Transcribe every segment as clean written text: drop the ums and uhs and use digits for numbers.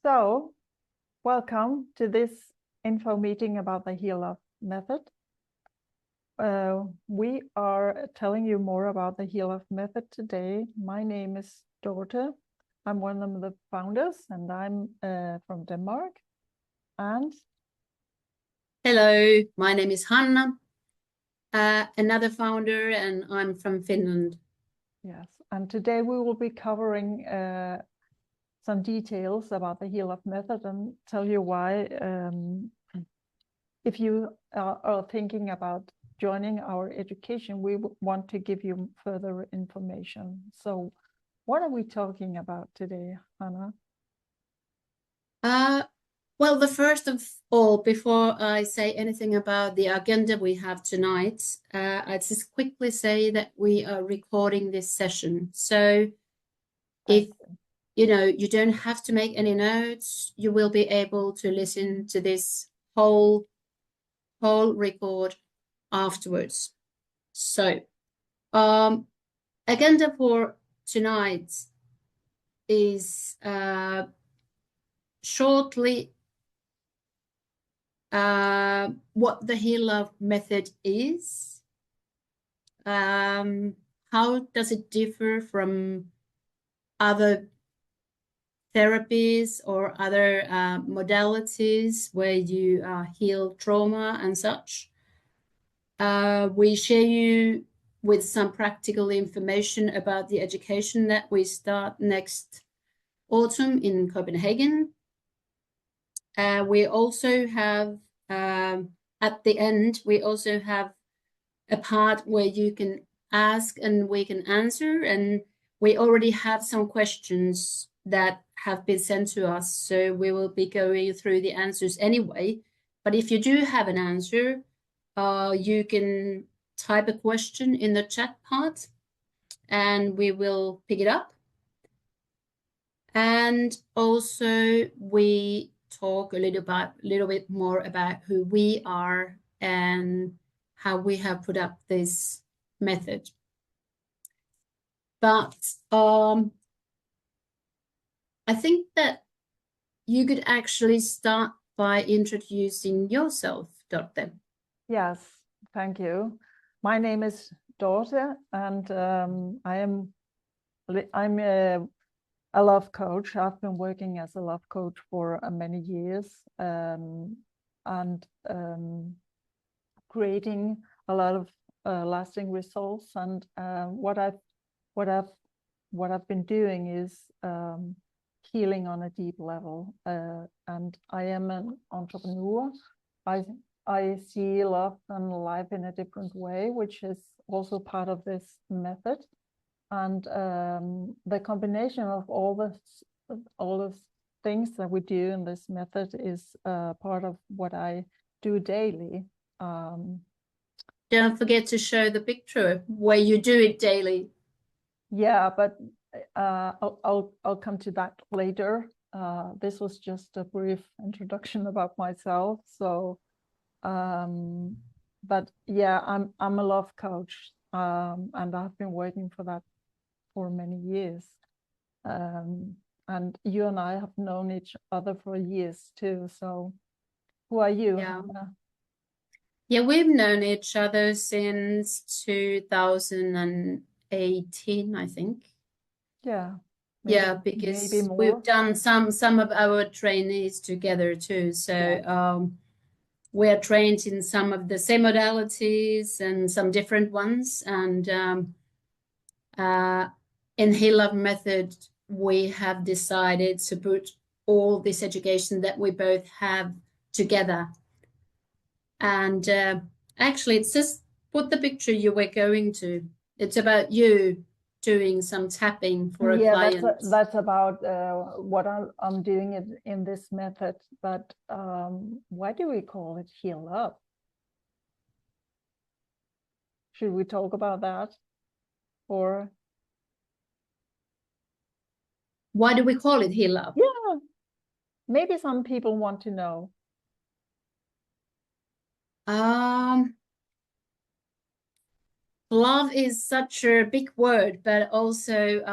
So, welcome to this info meeting about the HealLove method. We are telling you more about the HealLove method today. My name is Dorte. I'm one of the founders, and I'm from Denmark. And hello, my name is Hanna, another founder, and I'm from Finland. yes, and today we will be covering some details about the HealLove method and tell you why. If you are thinking about joining our education, we want to give you further information. So what are we talking about today, Hannah? Well, the first of all, before I say anything about the agenda we have tonight, I'd just quickly say that we are recording this session. So if you don't have to make any notes, you will be able to listen to this whole record afterwards. So agenda for tonight is shortly what the HealLove method is, how does it differ from other therapies or other modalities where you heal trauma and such. We share you with some practical information about the education that we start next autumn in Copenhagen. We also have, at the end, we also have a part where you can ask and we can answer. And we already have some questions that have been sent to us. So we will be going through the answers anyway. But if you do have an answer, you can type a question in the chat part and we will pick it up. And also we talk a little bit more about who we are and how we have put up this method. But I think that you could actually start by introducing yourself, Dorte. Yes, thank you. My name is Dorte, and I'm a love coach. I've been working as a love coach for many years, and creating a lot of lasting results. And what I've been doing is healing on a deep level. And I am an entrepreneur. I see love and life in a different way, which is also part of this method. And the combination of all the things that we do in this method is part of what I do daily. Don't forget to show the picture where you do it daily. Yeah, but I'll come to that later. This was just a brief introduction about myself. So, but yeah, I'm a love coach, and I've been working for that for many years. And you and I have known each other for years too. So, who are you? Yeah. Yeah, we've known each other since 2018, I think. Yeah. Yeah, because we've done some of our trainees together too. So we are trained in some of the same modalities and some different ones. And in HealLove method, we have decided to put all this education that we both have together. And actually, it's just put the picture you were going to. It's about you doing some tapping for a client. That's about what I'm doing in this method. But why do we call it HealLove? Should we talk about that? Or why do we call it HealLove? Yeah, maybe some people want to know. Love is such a big word, but also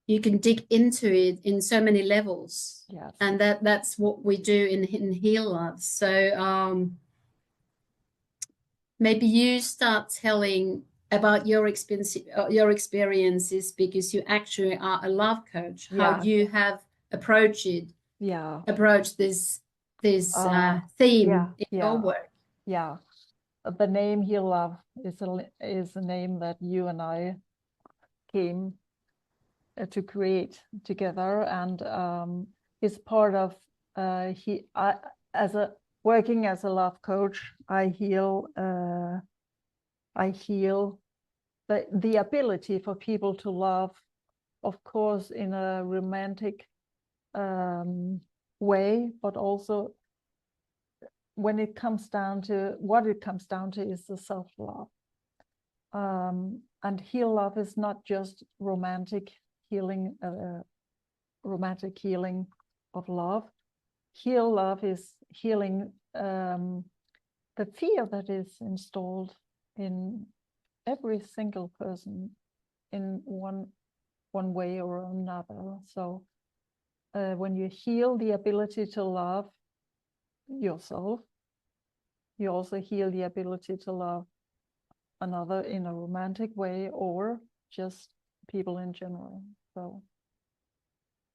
you can dig into it in so many levels. Yes. And that's what we do in HealLove. So maybe you start telling about your experiences, because you actually are a love coach, how Yeah. you have approached this theme Yeah, in yeah, your work. yeah. The name HealLove is a name that you and I came to create together, and is part of working as a love coach. I heal the ability for people to love, of course, in a romantic way, but also when it comes down to what it comes down to is the self-love. And HealLove is not just romantic healing of love. HealLove is healing the fear that is installed in every single person in one way or another. So when you heal the ability to love yourself, you also heal the ability to love another in a romantic way, or just people in general. So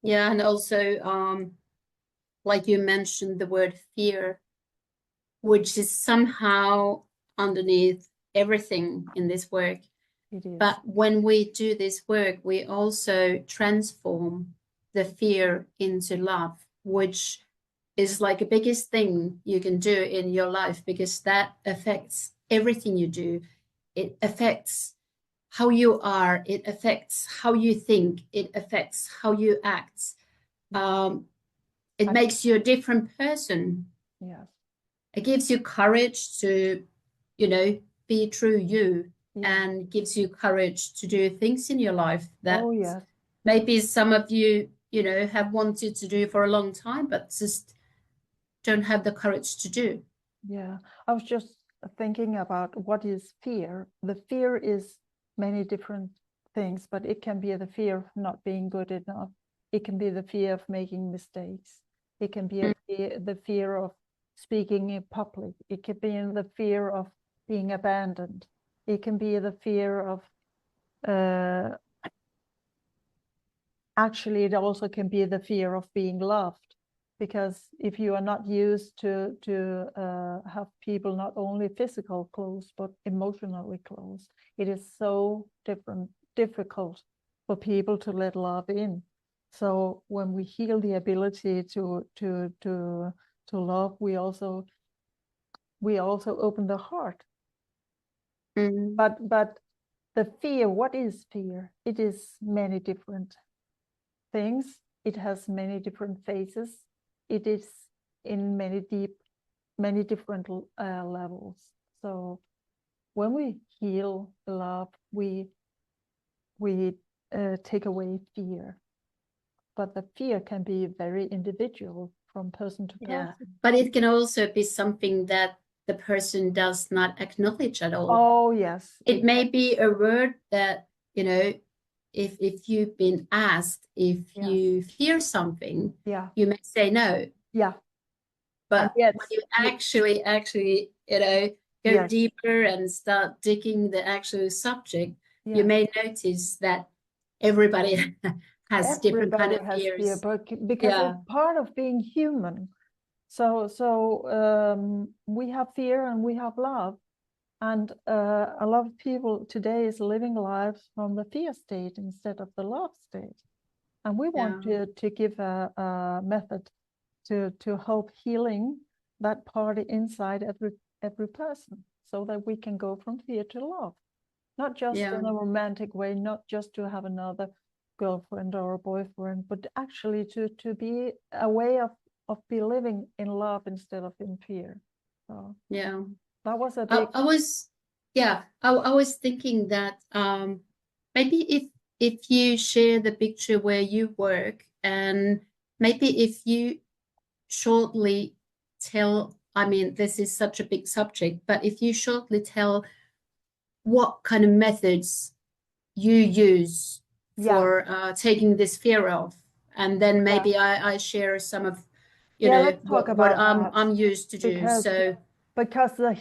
yeah, and also like you mentioned, the word fear, which is somehow underneath everything in this work. it is. But when we do this work, we also transform the fear into love, which is like the biggest thing you can do in your life, because that affects everything you do. It affects how you are, it affects how you think, it affects how you act. It makes you a different person. Yes. It gives you courage to, be true you, and gives you courage to do things in your life that maybe some of you, have wanted to do for a long time, but just don't have the courage to do. Yeah, I was just thinking about what is fear. The fear is many different things, but it can be the fear of not being good enough. It can be the fear of making mistakes. It can be the fear of speaking in public. It can be the fear of being abandoned. It can be the fear of actually, it also can be the fear of being loved, because if you are not used to have people not only physical close but emotionally close, it is so difficult for people to let love in. So when we heal the ability to love, we also open the heart. But the fear, what is fear? It is many different things. It has many different phases. It is in many different levels. So when we heal love, we take away fear, but the fear can be very individual from person to person. But it can also be something that the person does not acknowledge at all. Oh yes, it may be a word that, if you've been asked if you fear something, you may say no. Yeah. But when you actually, go deeper and start digging the actual subject, you may notice that everybody has different kind of fears. Fear, because it's part of being human. So we have fear and we have love. And a lot of people today is living lives from the fear state instead of the love state. And we want to give a method to help healing that part inside every person, so that we can go from fear to love. Not just in a romantic way, not just to have another girlfriend or a boyfriend, but actually to be a way of be living in love instead of in fear. So that was a big. I was thinking that maybe if you share the picture where you work, and maybe if you shortly tell, I mean, this is such a big subject, but if you shortly tell what kind of methods you use for taking this fear off. And then maybe I share some of, let's talk what about I'm used to do. So because the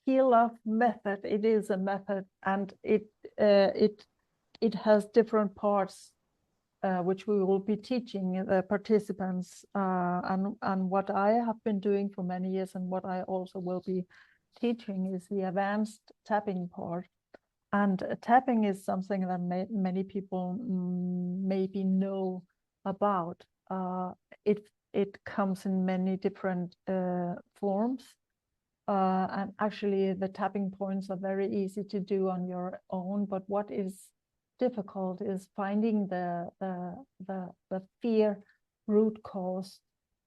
HealLove method, it is a method, and it has different parts, which we will be teaching the participants, and what I have been doing for many years, and what I also will be teaching, is the advanced tapping part. And tapping is something that many people maybe know about. It comes in many different forms. And actually, the tapping points are very easy to do on your own. But what is difficult is finding the fear root cause.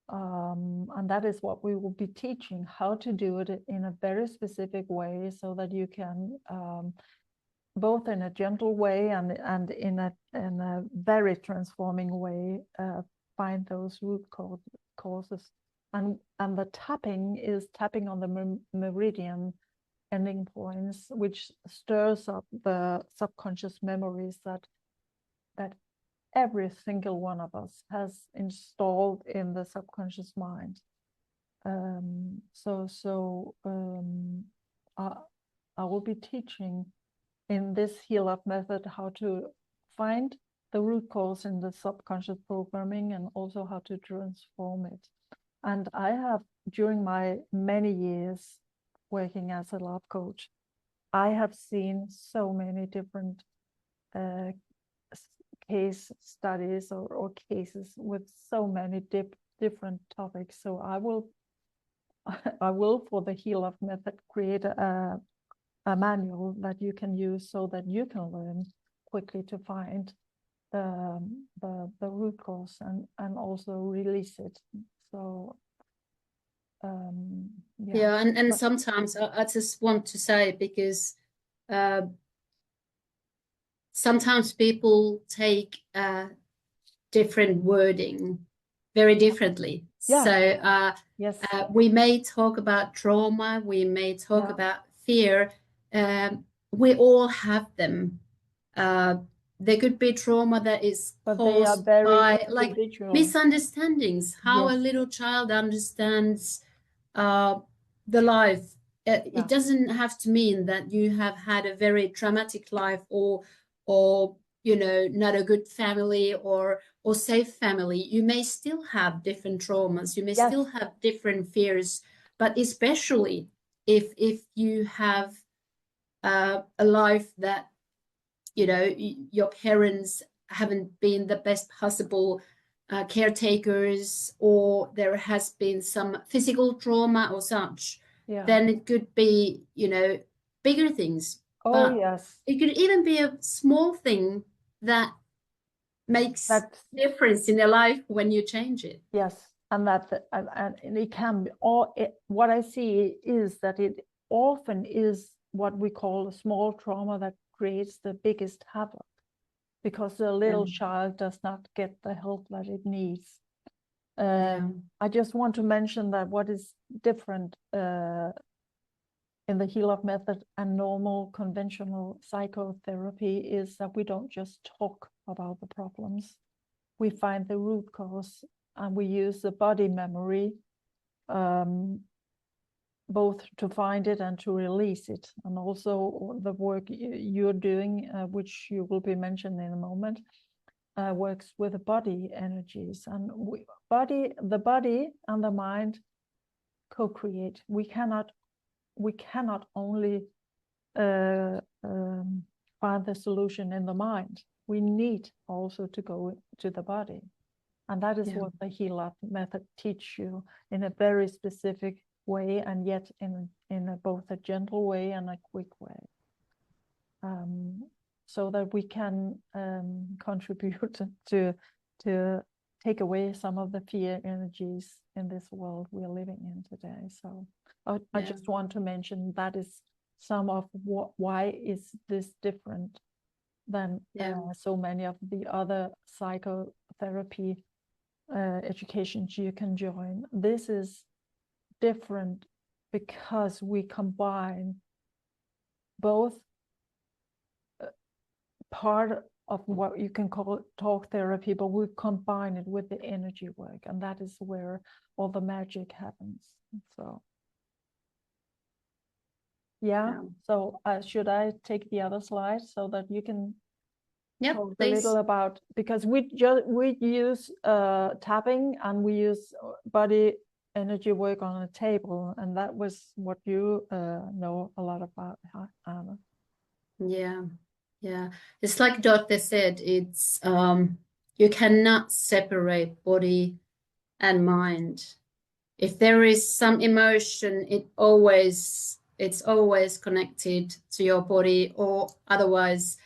And that is what we will be teaching, how to do it in a very specific way, so that you can both in a gentle way and in a very transforming way find those root causes. And the tapping is tapping on the meridian ending points, which stirs up the subconscious memories that every single one of us has installed in the subconscious mind. I will be teaching in this HealLove method how to find the root cause in the subconscious programming, and also how to transform it. And I have, during my many years working as a love coach, I have seen so many different case studies or cases with so many different topics. So I will for the HealLove method create a manual that you can use, so that you can learn quickly to find the root cause and also release it. So and sometimes I just want to say, because sometimes people take different wording very differently. So we may talk about trauma, we may talk about fear. We all have them. There could be trauma that is caused by like misunderstandings, how a little child understands the life. It doesn't have to mean that you have had a very traumatic life, or not a good family or safe family. You may still have different traumas, you may still have different fears, but especially if you have a life that your parents haven't been the best possible caretakers, or there has been some physical trauma or such, then it could be bigger things. It could even be a small thing that makes difference in your life when you change it. And it can be, what I see is that it often is what we call a small trauma that creates the biggest havoc, because the little child does not get the help that it needs. I just want to mention that what is different in the HealLove method and normal conventional psychotherapy is that we don't just talk about the problems. We find the root cause, and we use the body memory both to find it and to release it. And also the work you're doing, which you will be mentioned in a moment, works with the body energies. And the body and the mind co-create. We cannot only find the solution in the mind. We need also to go to the body. And that is what the HealLove method teaches you in a very specific way, and yet in both a gentle way and a quick way, so that we can contribute to take away some of the fear energies in this world we're living in today. So I just want to mention that is some of why is this different than so many of the other psychotherapy educations you can join. This is different because we combine both part what you can call talk therapy, but we combine it with the energy work, and that is where all the magic happens. So yeah. So should I take the other slide so that you can talk a little about, because we use tapping, and we use body energy work on a table, and that was what you know a lot about, Anna. Yeah, it's like Doctor said, it's you cannot separate body and mind. If there is some emotion, it's always connected to your body, or otherwise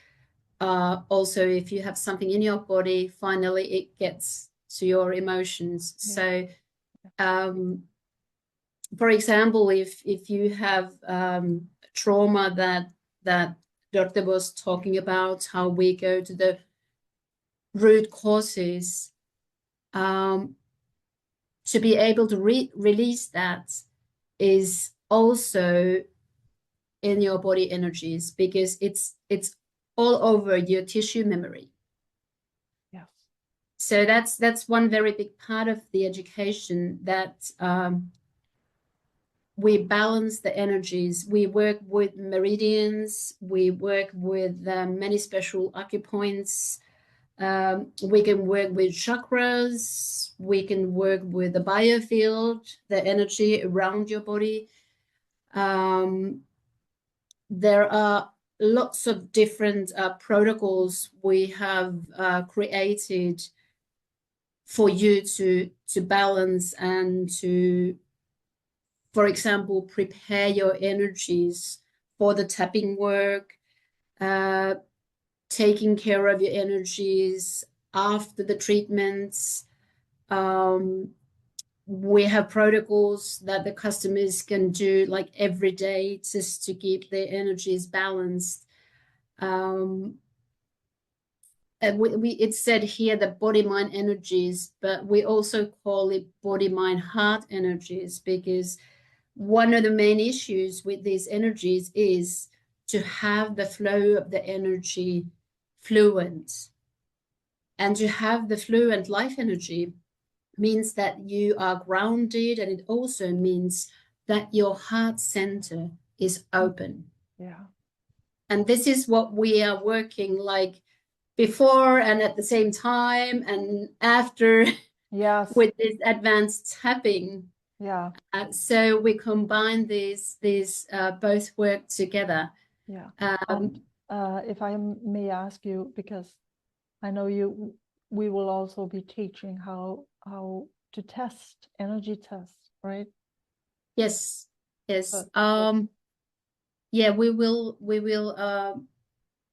also if you have something in your body, finally it gets to your emotions. So for example, if you have trauma that Doctor was talking about, how we go to the root causes, to be able to release that is also in your body energies, because it's all over your tissue memory. Yes. So that's one very big part of the education, that we balance the energies. We work with meridians. We work with many special acupoints. We can work with chakras. We can work with the biofield, the energy around your body. There are lots of different protocols we have created for you to balance and to, for example, prepare your energies for the tapping work, taking care of your energies after the treatments. We have protocols that the customers can do like every day, just to keep their energies balanced. It's said here that body mind energies, but we also call it body mind heart energies, because one of the main issues with these energies is to have the flow of the energy fluent. And to have the fluent life energy means that you are grounded, and it also means that your heart center is open. Yeah. And this is what we are working like before and at the same time and after. Yes. With this advanced tapping. Yeah. So we combine these both work together. Yeah. And if I may ask you, because I know we will also be teaching how to test, energy test, right? Yes. Yeah, we will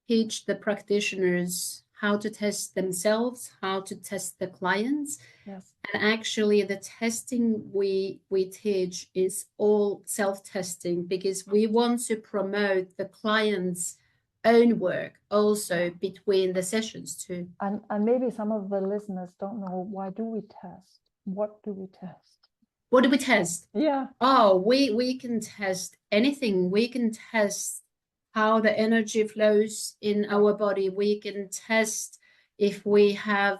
teach the practitioners how to test themselves, how to test the clients. Yes. And actually the testing we teach is all self-testing, because we want to promote the client's own work also between the sessions too. And maybe some of the listeners don't know, why do we test? What do we test? What do we test? Yeah. Oh, we can test anything. We can test how the energy flows in our body. We can test if we have,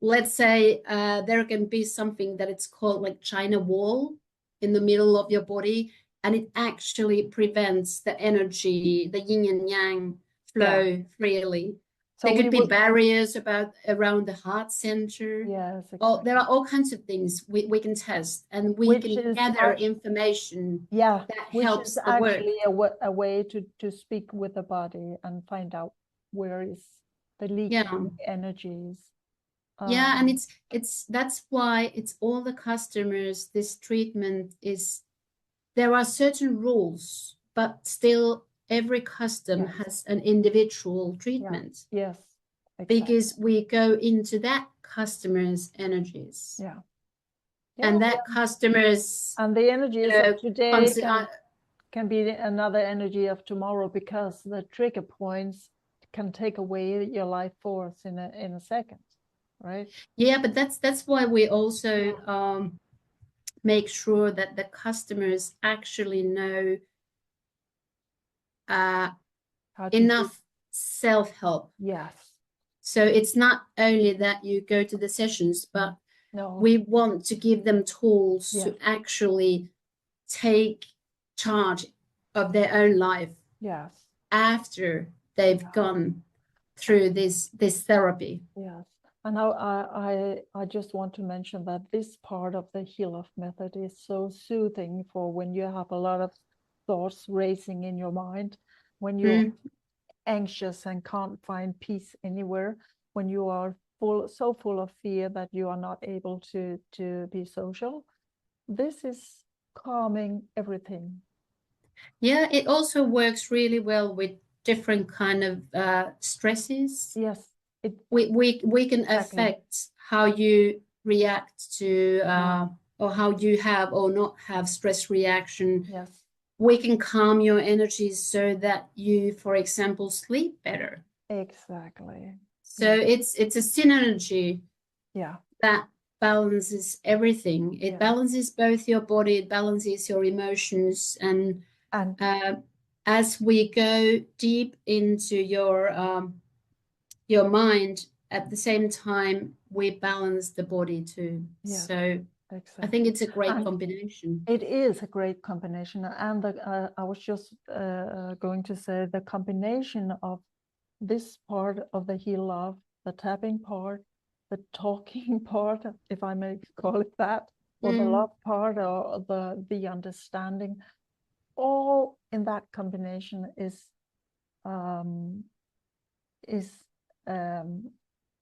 let's say, there can be something that it's called like China wall in the middle of your body, and it actually prevents the energy, the yin and yang flow freely. So there could be barriers around the heart center. Yes, exactly. There are all kinds of things we can test, and we can gather information that helps the work. Which is actually a way to speak with the body and find out where is the leaking energies. Yeah, and that's why it's all the customers. This treatment is, there are certain rules, but still every custom has an individual treatment. Yes, exactly. Because we go into that customer's energies. Yeah. And that customers, and the energies of today can be another energy of tomorrow, because the trigger points can take away your life force in a second, right? Yeah, but that's why we also make sure that the customers actually know enough self-help. Yes. So it's not only that you go to the sessions, but No. we want to give them tools Yes. to actually take charge of their own life Yes. after they've gone through this therapy. Yes. And I just want to mention that this part of the HealLove method is so soothing for when you have a lot of thoughts racing in your mind, when you're anxious and can't find peace anywhere, when you are so full of fear that you are not able to be social. This is calming everything. Yeah, it also works really well with different kind of stresses. Yes. We can affect how you react to or how you have or not have stress reaction. Yes. We can calm your energies so that you, for example, sleep better. Exactly. So it's a synergy that balances everything. It balances both your body, it balances your emotions, and as we go deep into your mind, at the same time we balance the body too. So I think it's a great combination. It is a great combination, and I was just going to say the combination of this part of the HealLove, the tapping part, the talking part, if I may call it that, or the love part, or the understanding, all in that combination is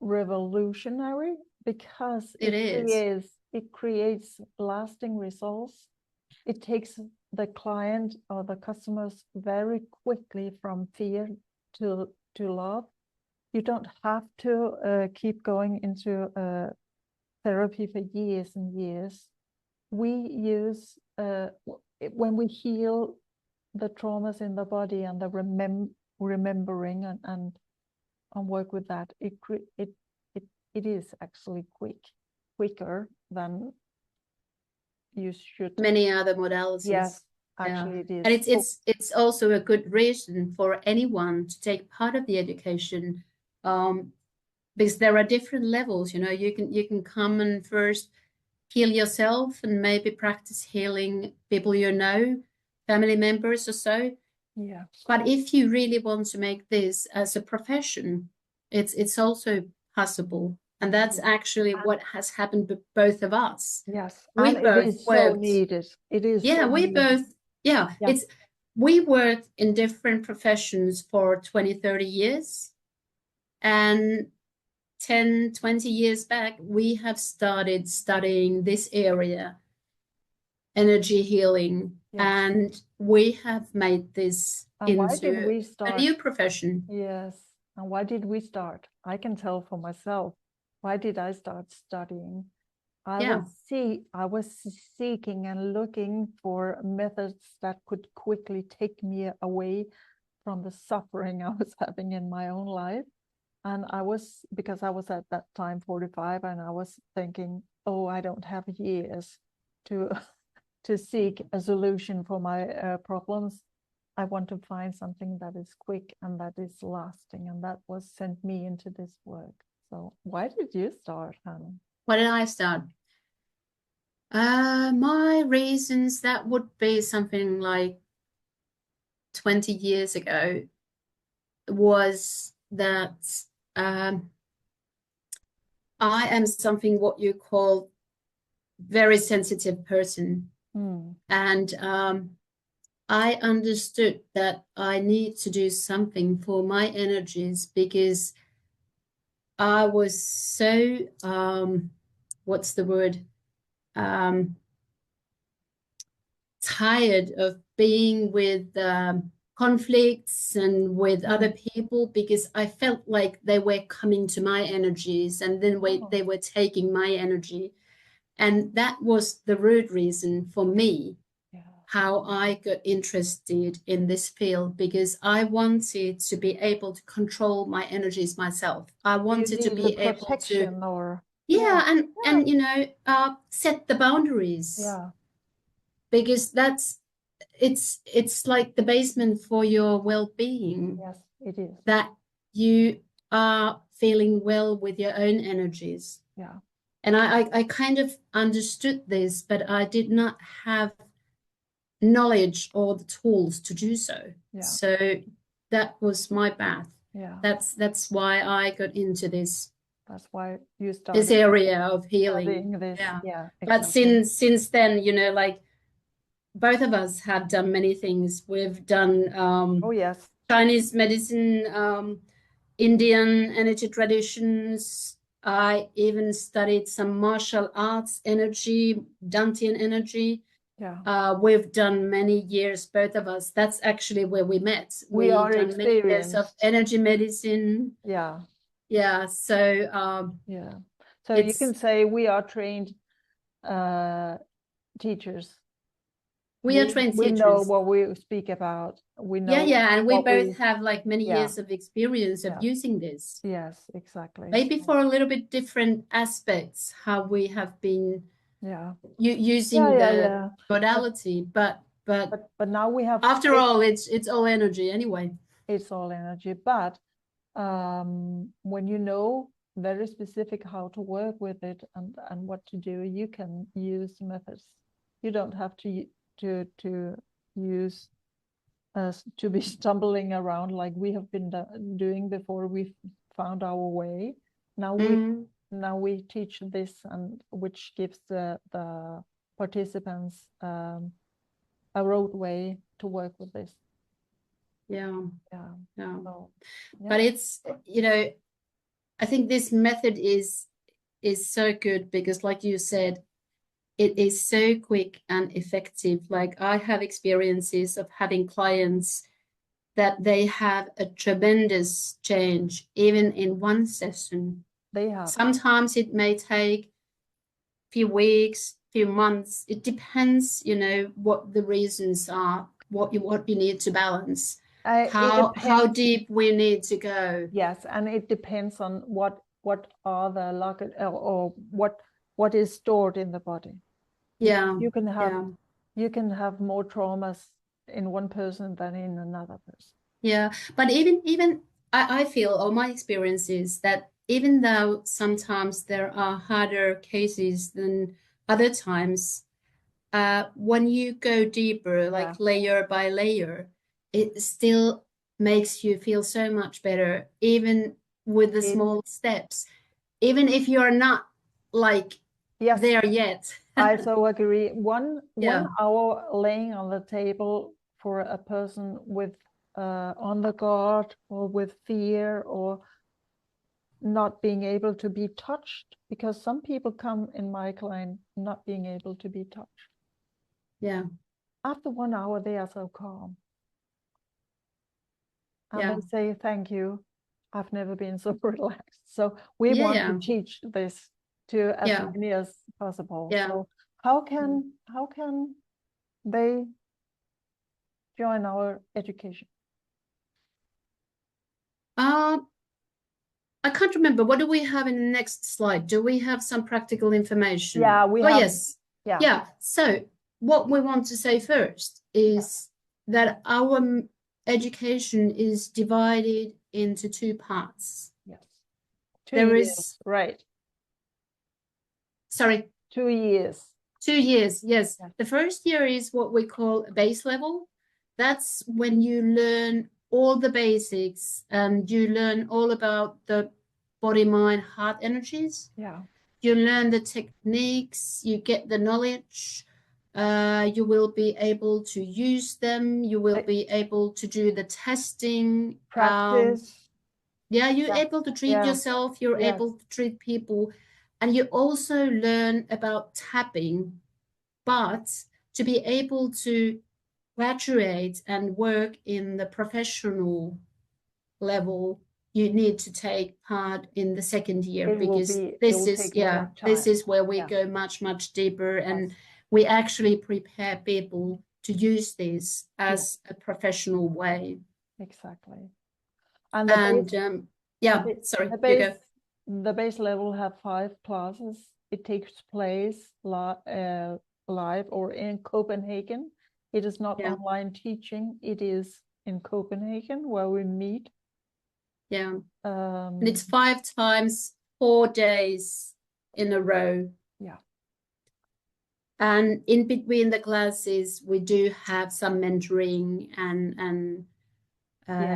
revolutionary, because it creates lasting results. It takes the client or the customers very quickly from fear to love. You don't have to keep going into therapy for years and years. We use, when we heal the traumas in the body and the remembering and work with that, it is actually quicker than you should. Many other modalities. Yes, actually it is. And it's also a good reason for anyone to take part of the education, because there are different levels. You can come and first heal yourself and maybe practice healing people family members or so. Yeah. But if you really want to make this as a profession, it's also possible. And that's actually what has happened with both of us. Yes. We and both it is worked. so needed. It is. Yeah, so we needed. both, we worked in different professions for 20, 30 years. And 10, 20 years back, we have started studying this area, energy healing. Yes. And we have made this into a new profession. Yes. And why did we start? I can tell for myself. Why did I start studying? I was seeking and looking for methods that could quickly take me away from the suffering I was having in my own life. And because I was at that time 45, and I was thinking, oh, I don't have years to seek a solution for my problems. I want to find something that is quick and that is lasting, and that was sent me into this work. So why did you start, Hannah? Why did I start? My reasons, that would be something like 20 years ago, was that I am something what you call very sensitive person. And I understood that I need to do something for my energies, because I was so, what's the word? Tired of being with conflicts and with other people, because I felt like they were coming to my energies, and then they were taking my energy. And that was the root reason for me, how I got interested in this field, because I wanted to be able to control my energies myself. I wanted to be able to, and set the boundaries. Yeah. Because it's like the basement for your well-being. Yes, it is. That you are feeling well with your own energies. Yeah. And I kind of understood this, but I did not have knowledge or the tools to do so. Yeah. So that was my path. Yeah. That's why I got into this why you started this area of healing. studying this. Yeah. Yeah. But Exactly. since then, you know, like both of us have done many things. We've done Oh yes. Chinese medicine, Indian energy traditions. I even studied some martial arts energy, Dantian energy. Yeah. We've done many years, both of us. That's actually where we met. We We've are done many years of experienced. energy medicine. Yeah. Yeah. So Yeah. So you can say we are trained teachers. we are trained We know teachers. what we speak about. We know. Yeah, yeah, and we what both have like many Yeah. years of experience of Yeah. using this. Yes, exactly. Maybe So, for a little bit different aspects, how we have been yeah. using the modality, but now we have after all, it's all energy anyway. it's all energy. But when you know very specific how to work with it and what to do, you can use methods. You don't have to use to be stumbling around like we have been doing before we found our way. Now we teach this, and which gives the participants a roadway to work with this. Yeah. So, but it's, you know, I think this method is so good because, like you said, it is so quick and effective. Like I have experiences of having clients that they have a tremendous change even in one session. They have. Sometimes it may take few weeks, few months. It depends, you know, what the reasons are, what you need to balance, how deep we need to go. Yes, and it depends on what are the or what is stored in the body. Yeah, you can have more traumas in one person than in another person. Yeah, but even I feel, or my experience is that even though sometimes there are harder cases than other times, when you go deeper, like layer by layer, it still makes you feel so much better, even with the small steps, even if you're not like there yet. I so agree. One hour laying on the table for a person with on the guard or with fear or not being able to be touched, because some people come in my client not being able to be touched. Yeah. After 1 hour, they are so calm. And they say, thank you. I've never been so relaxed. So we want to teach this to as many as possible. So how can they join our education? I can't remember. What do we have in the next slide? Do we have some practical information? Yeah, we have. Yes. Yeah. So what we want to say first is that our education is divided into two parts. Yes. 2 years. Right. Sorry. 2 years. 2 years, yes. The first year is what we call base level. That's when you learn all the basics and you learn all about the body, mind, heart energies. Yeah. You learn the techniques, you get the knowledge, you will be able to use them, you will be able to do the testing. Practice. You're able to treat yourself, you're able to treat people, and you also learn about tapping. But to be able to graduate and work in the professional level, you need to take part in the second year, because this is where we go much deeper, and we actually prepare people to use this as a professional way. Exactly. And sorry, the base level have 5 classes. It takes place live or in Copenhagen. It is not online teaching. It is in Copenhagen where we meet. Yeah. And it's 5 times 4 days in a row. Yeah. And in between the classes, we do have some mentoring and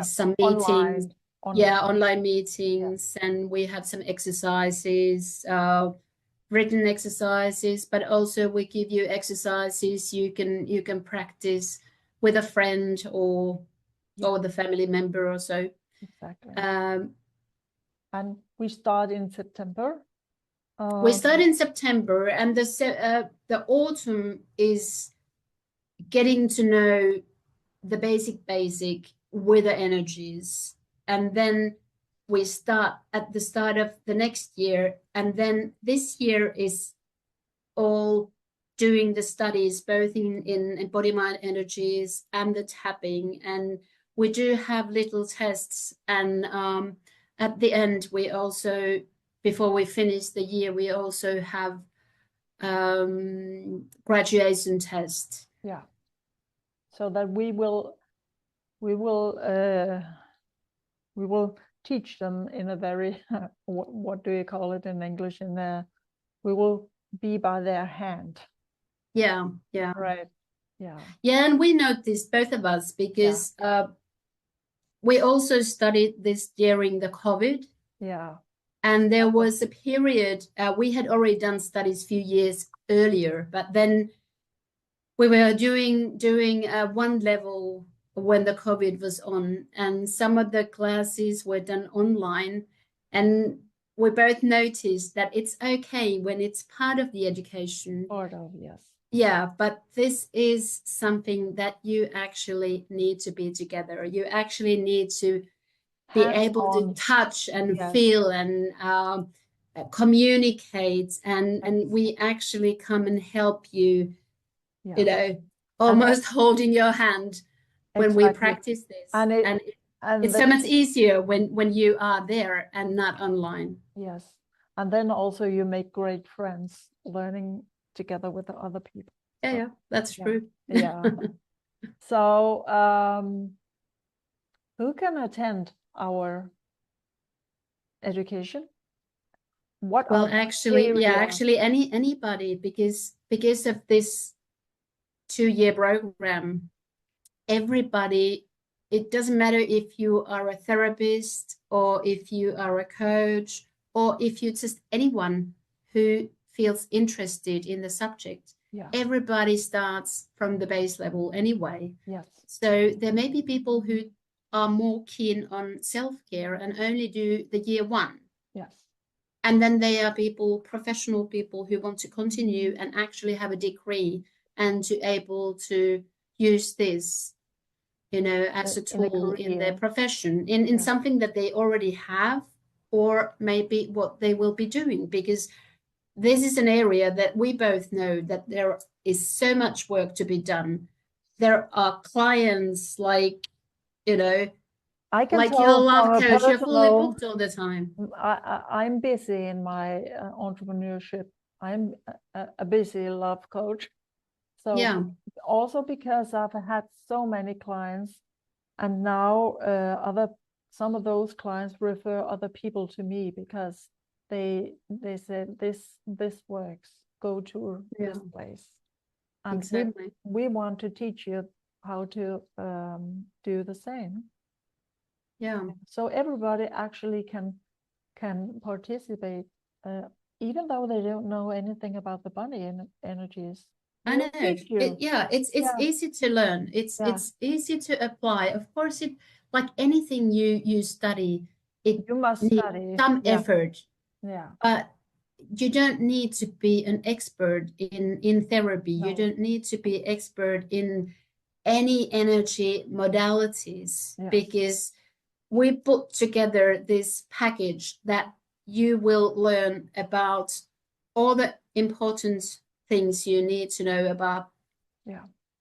some meetings. Online meetings, and we have some exercises, written exercises, but also we give you exercises you can practice with a friend or the family member or so. Exactly. And we start in September. We start in September, and the autumn is getting to know the basic with the energies, and then we start at the start of the next year, and then this year is all doing the studies both in body mind energies and the tapping, and we do have little tests, and at the end we also, before we finish the year, we also have graduation test. Yeah. So that we will teach them in a very what do you call it in English? We will be by their hand. Yeah. Right. Yeah. Yeah, and we noticed, both of us, because we also studied this during the COVID. Yeah. And there was a period, we had already done studies a few years earlier, but then we were doing one level when the COVID was on, and some of the classes were done online. And we both noticed that it's okay when it's part of the education. Part of, yes. Yeah, but this is something that you actually need to be together. You actually need to be able to touch and feel and communicate, and we actually come and help you, you know, almost holding your hand when we practice this. And it's so much easier when you are there and not online. Yes. And then also you make great friends learning together with the other people. Yeah, that's true. Yeah. So who can attend our education? Actually anybody, because of this 2-year program, everybody, it doesn't matter if you are a therapist or if you are a coach or if you're just anyone who feels interested in the subject. Everybody starts from the base level anyway. So there may be people who are more keen on self-care and only do the year 1. And then there are professional people who want to continue and actually have a degree and to able to use this, as a tool in their profession, in something that they already have, or maybe what they will be doing, because this is an area that we both know that there is so much work to be done. There are clients like, I can like HealLove Coach, you're fully booked all the time. I'm busy in my entrepreneurship. I'm a busy love coach. So also because I've had so many clients, and now some of those clients refer other people to me because they said this works. Go to this place, and we want to teach you how to do the same. So everybody actually can participate, even though they don't know anything about the body energies. I know. It's easy to learn. It's easy to apply. Of course, like anything you study, you must study some effort. Yeah. But you don't need to be an expert in therapy. No. You don't need to be expert in any energy modalities, because we put together this package that you will learn about all the important things you need to know about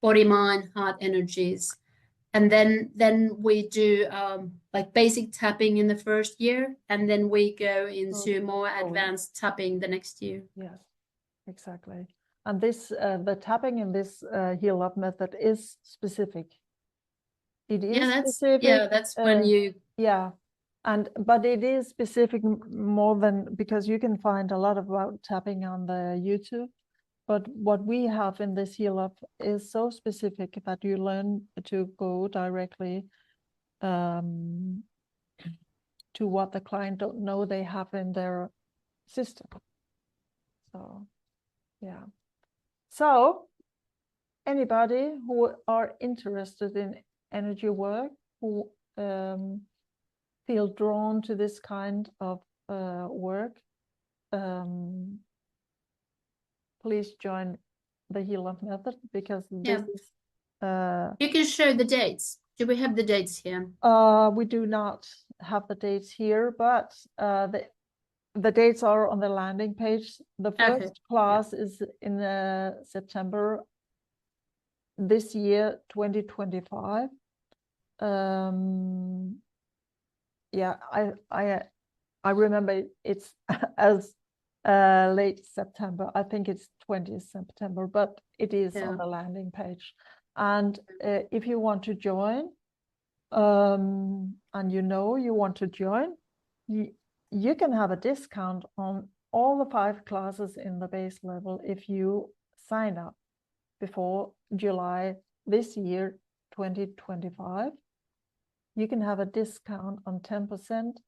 body, mind, heart energies. And then we do like basic tapping in the first year, and then we go into more advanced tapping the next year. Yes, exactly. And this the tapping in this HealLove method is specific. It is specific. That's when you But it is specific more than, because you can find a lot about tapping on the YouTube. But what we have in this HealLove is so specific that you learn to go directly to what the client don't know they have in their system. So, yeah. So, anybody who are interested in energy work, who feel drawn to this kind of work, please join the HealLove method, because this is you can show the dates. Do we have the dates here? We do not have the dates here, but the dates are on the landing page. The first class is in September this year, 2025. Yeah, I remember it's as late September. I think it's 20th September, but it is on the landing page. And if you want to join, and you know you want to join, you can have a discount on all the 5 classes in the base level if you sign up before July this year, 2025. You can have a discount on 10%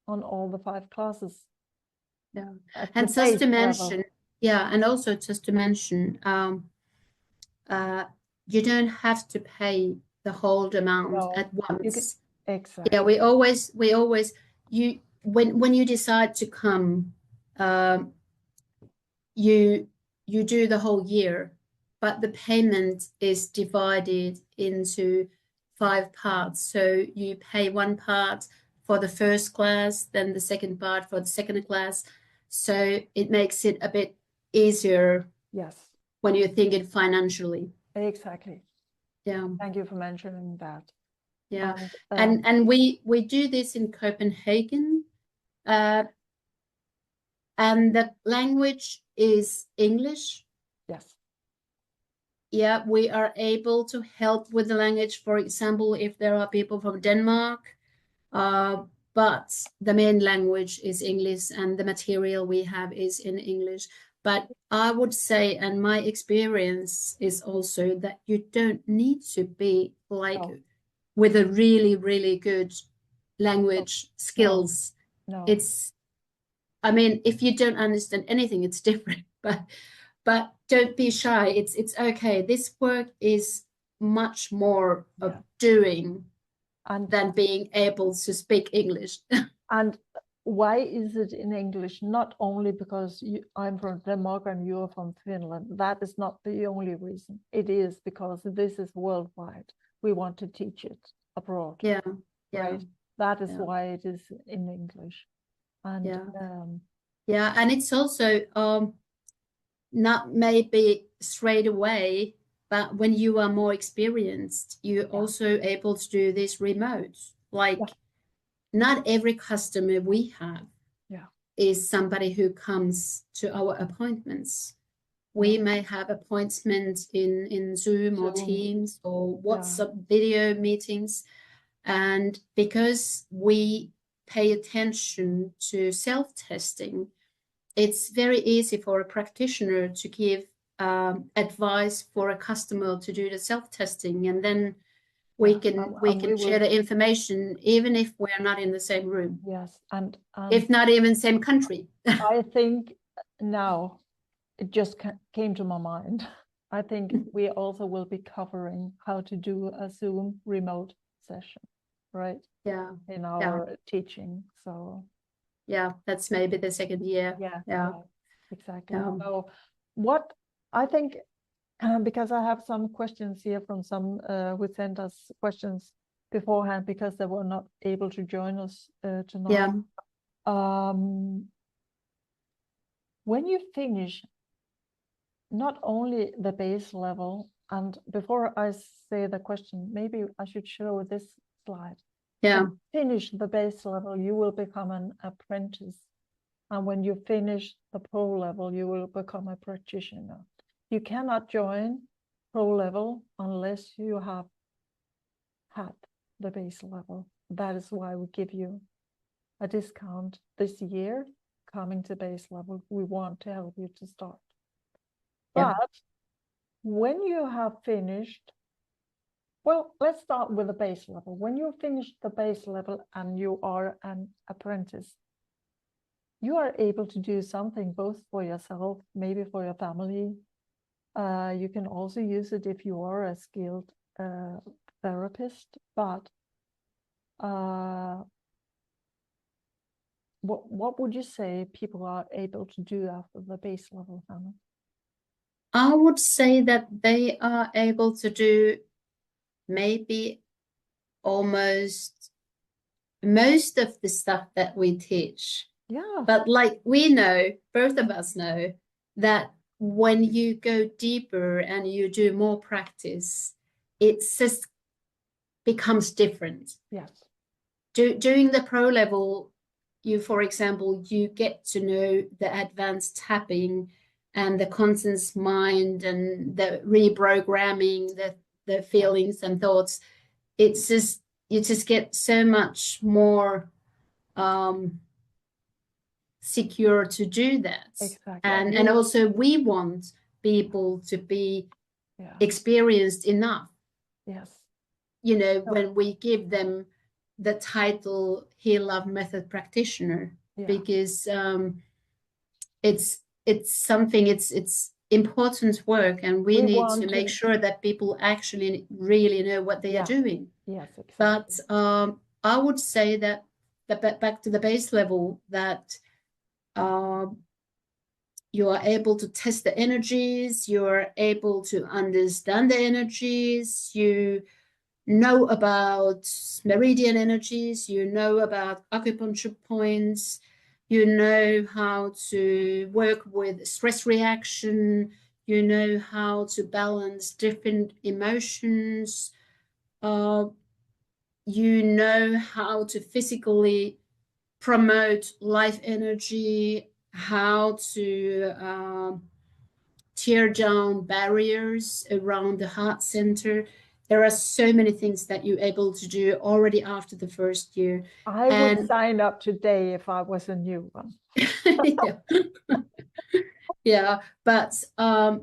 on all the 5 classes. Yeah, and just to mention, and also just to mention, you don't have to pay the whole amount at once. Exactly. Yeah, we always you when you decide to come, you do the whole year, but the payment is divided into 5 parts. So you pay one part for the first class, then the second part for the second class. So it makes it a bit easier. Yes. When you're thinking financially. Exactly. Yeah. Thank you for mentioning that. Yeah. And we do this in Copenhagen. And the language is English. Yes. Yeah, we are able to help with the language, for example, if there are people from Denmark, but the main language is English and the material we have is in English. But I would say, and my experience is also, that you don't need to be like with a really, really good language skills. No. It's, I mean, if you don't understand anything, it's different, but don't be shy. It's okay. This work is much more of doing than being able to speak English. And why is it in English? Not only because I'm from Denmark and you're from Finland. That is not the only reason. It is because this is worldwide. We want to teach it abroad. Yeah. Right. That is why it is in English. And and it's also not maybe straight away, but when you are more experienced, you're also able to do this remote. Like not every customer we have is somebody who comes to our appointments. We may have appointments in Zoom or Teams or WhatsApp video meetings. And because we pay attention to self-testing, it's very easy for a practitioner to give advice for a customer to do the self-testing, and then we can share the information even if we're not in the same room. Yes, and if not even same country. I think now it just came to my mind. I think we also will be covering how to do a Zoom remote session, right? Yeah. In our teaching. So yeah, that's maybe the second year. Yeah. Exactly. So what I think, because I have some questions here from some who sent us questions beforehand because they were not able to join us tonight. When you finish not only the base level, and before I say the question, maybe I should show this slide. Finish the base level, you will become an apprentice. And when you finish the pro level, you will become a practitioner. You cannot join pro level unless you have had the base level. that is why we give you a discount this year. Coming to base level, we want to help you to start. Yeah. But when you have finished, well, let's start with the base level. When you finish the base level and you are an apprentice, you are able to do something both for yourself, maybe for your family. You can also use it if you are a skilled therapist, but what would you say people are able to do after the base level, Hannah? I would say that they are able to do maybe almost most of the stuff that we teach. Yeah. But like we know, both of us know, that when you go deeper and you do more practice, it just becomes different. Yes. Doing the pro level, for example, you get to know the advanced tapping and the conscious mind and the reprogramming, the feelings and thoughts. It's just, you just get so much more secure to do that. Exactly. And also we want people to be experienced enough. Yes. You know, when we give them the title HealLove Method Practitioner, because it's something, it's important work, and we need to make sure that people actually really know what they are doing. Yes, exactly. But I would say that back to the base level, that you are able to test the energies, you're able to understand the energies, you know about meridian energies, you know about acupuncture points, you know how to work with stress reaction, you know how to balance different emotions, you know how to physically promote life energy, how to tear down barriers around the heart center. There are so many things that you're able to do already after the first year. I would sign up today if I was a new one. Yeah. Yeah, but I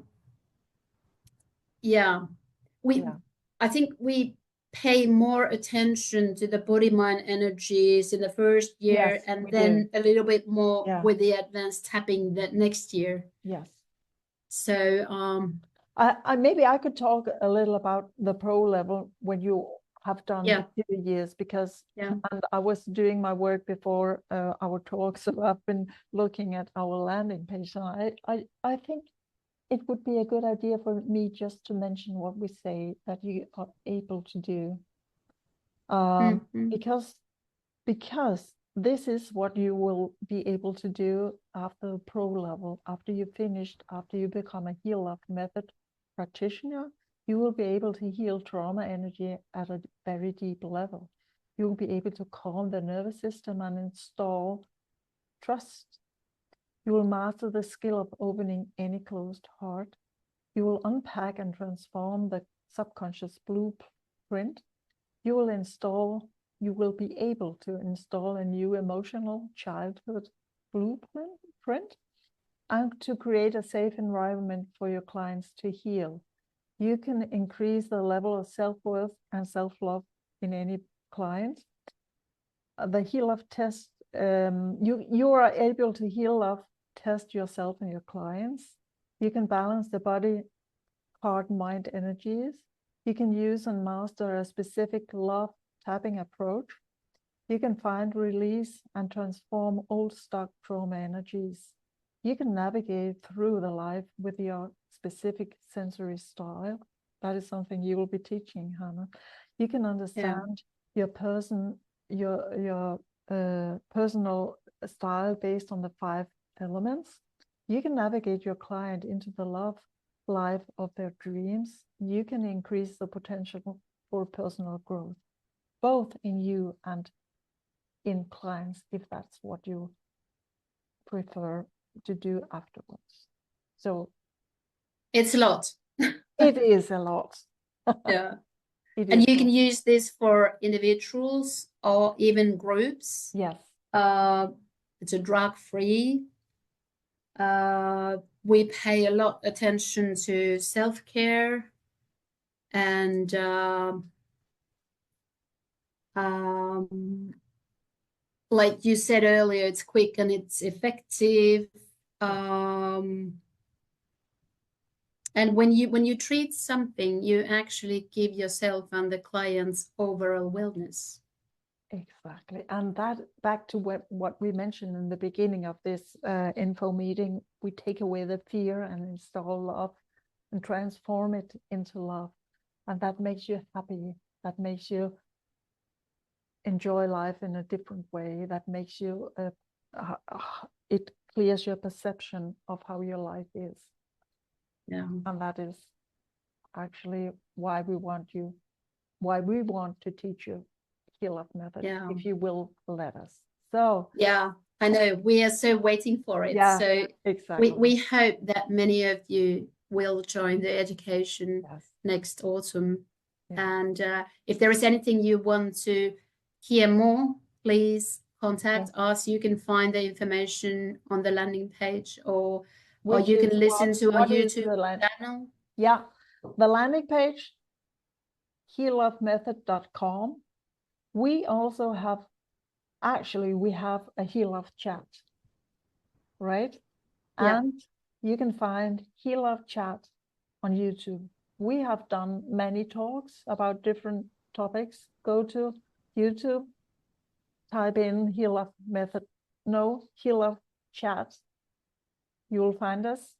think we pay more attention to the body mind energies in the first year, and then a little bit more with the advanced tapping that next year. Yes. So maybe I could talk a little about the pro level when you have done the 2 years, because and I was doing my work before our talk, so I've been looking at our landing page, and I think it would be a good idea for me just to mention what we say that you are able to do, because this is what you will be able to do after pro level, after you finished, after you become a HealLove Method practitioner. You will be able to heal trauma energy at a very deep level. You will be able to calm the nervous system and install trust. You will master the skill of opening any closed heart. You will unpack and transform the subconscious blueprint. You will be able to install a new emotional childhood blueprint and to create a safe environment for your clients to heal. You can increase the level of self-worth and self-love in any client. The HealLove test, you are able to HealLove test yourself and your clients. You can balance the body, heart, mind energies. You can use and master a specific love tapping approach. You can find, release, and transform old stuck trauma energies. You can navigate through the life with your specific sensory style. That is something you will be teaching, Hannah. You can understand your personal style based on the 5 elements. You can navigate your client into the love life of their dreams. You can increase the potential for personal growth, both in you and in clients, if that's what you prefer to do afterwards. So it's a lot. it is a lot. Yeah. It And is you can use this for individuals or even groups. yes. It's a drug-free. We pay a lot attention to self-care and like you said earlier, it's quick and it's effective. And when you treat something, you actually give yourself and the clients overall wellness. Exactly. And that back to what we mentioned in the beginning of this info meeting, we take away the fear and install love and transform it into love. And that makes you happy. That makes you enjoy life in a different way. That makes you, it clears your perception of how your life is. Yeah. And that is actually why we want to teach you HealLove method, Yeah. if you will let us. So yeah, I know we are so waiting for it. Yeah, so exactly. we hope that many of you will join the education Yes. next autumn. Yeah. And if there is anything you want to hear more, please contact us. You can find the information on the landing page, or you can listen to our YouTube channel. Yeah, the landing page, HealLoveMethod.com. We also have, actually, we have a HealLove Chat, right? Yeah. And you can find HealLove Chat on YouTube. We have done many talks about different topics. Go to YouTube, type in HealLove Method, no, HealLove Chat. You will find us.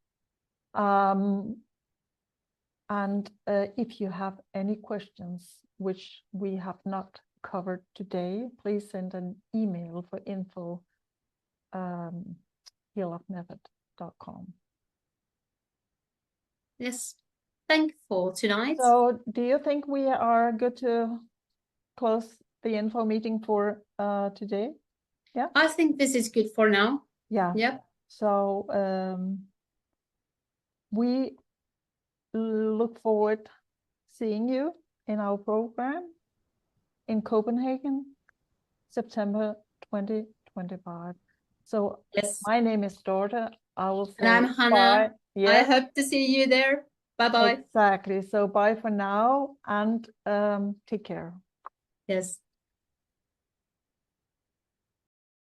And if you have any questions which we have not covered today, please send an email for info, HealLoveMethod.com. Yes. Thank you for tonight. So do you think we are good to close the info meeting for today? Yeah. I think this is good for now. Yeah. Yep. So we look forward seeing you in our program in Copenhagen, September 2025. So yes, my name is Dorte. I will say and I'm Hannah. Yes. I hope to see you there. Bye-bye. Exactly. So bye for now, and take care. Yes.